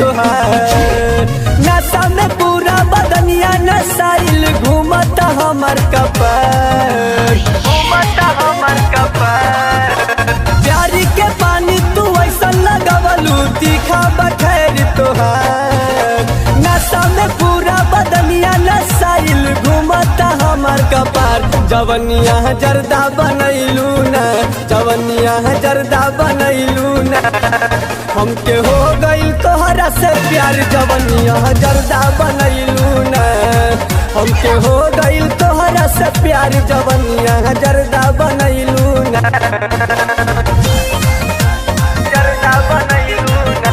तोहार। नशा में पूरा बदनिया नसाइल घूमता हमर कपार, घूमता हमर कपार। प्यारी के पानी तू ऐसा लगवलू तीखा बखैर तोहार। नशा में पूरा बदनिया नसाइल घूमता हमर कपार। जवनिया जर्दा बनैलू ना, जवनिया जर्दा बनैलू ना। हमके हो गइल तोहरा से प्यार, जवनिया जर्दा बनैलू ना। हमके हो गइल तोहरा से प्यार, जवनिया जर्दा बनैलू ना, जर्दा बनैलू ना,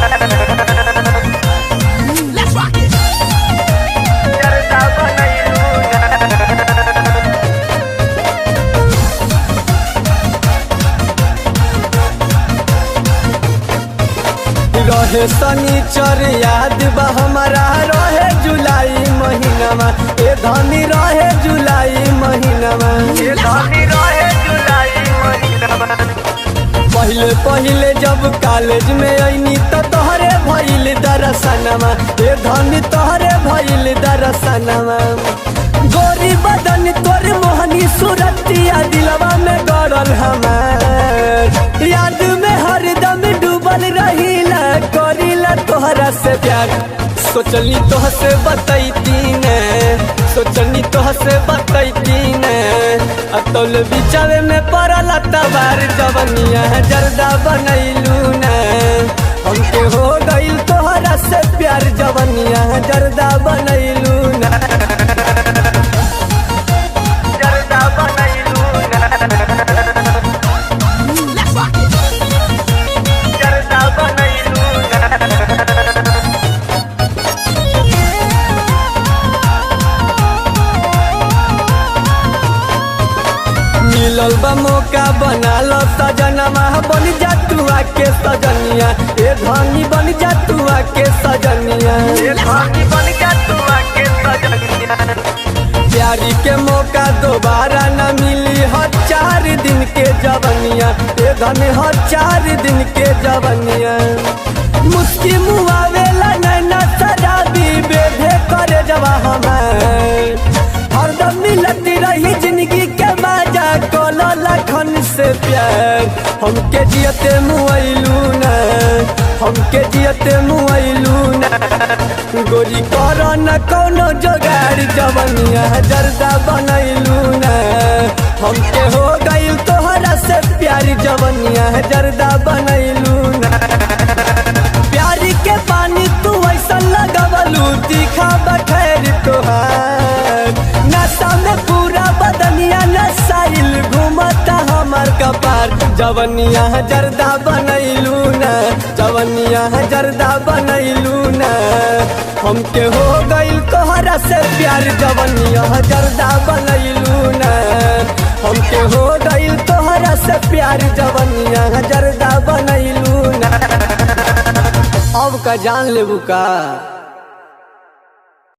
जर्दा बनैलू ना। रहे शनिचर याद बा हमारा, रहे जुलाई महीनामा ए धनी, रहे जुलाई महीनामा, ए धनी रहे जुलाई महीनामा। पहले पहले जब कॉलेज में आईनी तो तोहरे भइल दरसनमा, ए धनी तोहरे भइल दरसनमा। गोरी बदन तोर मोहनी सूरतिया दिलवा में गड़ल हमार। याद में हरदम डूबल रहीला, करीला तोहरा से प्यार। सोचली तोह से बतैती ने, सोचली तोह से बतैती ने। अतौल बिचावे में पड़ल तबार, जवनिया जर्दा बनैलू ने। हमके हो गइल तोहरा से प्यार, जवनिया जर्दा बनैलू ने, जर्दा बनैलू ने, जर्दा बनैलू ने। मिलल बा मौका बना लो सजनमा, बन जा तू आके सजनिया, ए धनी बन जा तू आके सजनिया, ए धनी बन जा तू आके सजनिया। प्यारी के मौका दोबारा न मिली, हर 4 दिन के जवनिया, ए धनी हर 4 दिन के जवनिया। मुस्की मुआवेला नैना शराबी बेभे करे जवा हमार। हरदम मिलती रही जिंदगी के मजा, कोलो लखन से प्यार। हमके जियते मुआइलू ना, हमके जियते मुआइलू ना। गोरी करो न कोनो जोगाड़, जवनिया जर्दा बनैलू ना। हमके हो गइल तोहरा से प्यार, जवनिया जर्दा बनैलू ना। प्यारी के पानी तू ऐसा लगवलू तीखा बखैर तोहार। नशा में पूरा बदनिया नसाइल घूमता हमर कपार। जवनिया जर्दा बनैलू ना, जवनिया जर्दा बनैलू ना। हमके हो गइल तोहरा से प्यार, जवनिया जर्दा बनैलू ना। हमके हो गइल तोहरा से प्यार, जवनिया जर्दा बनैलू ना। अब का जान लेबू का।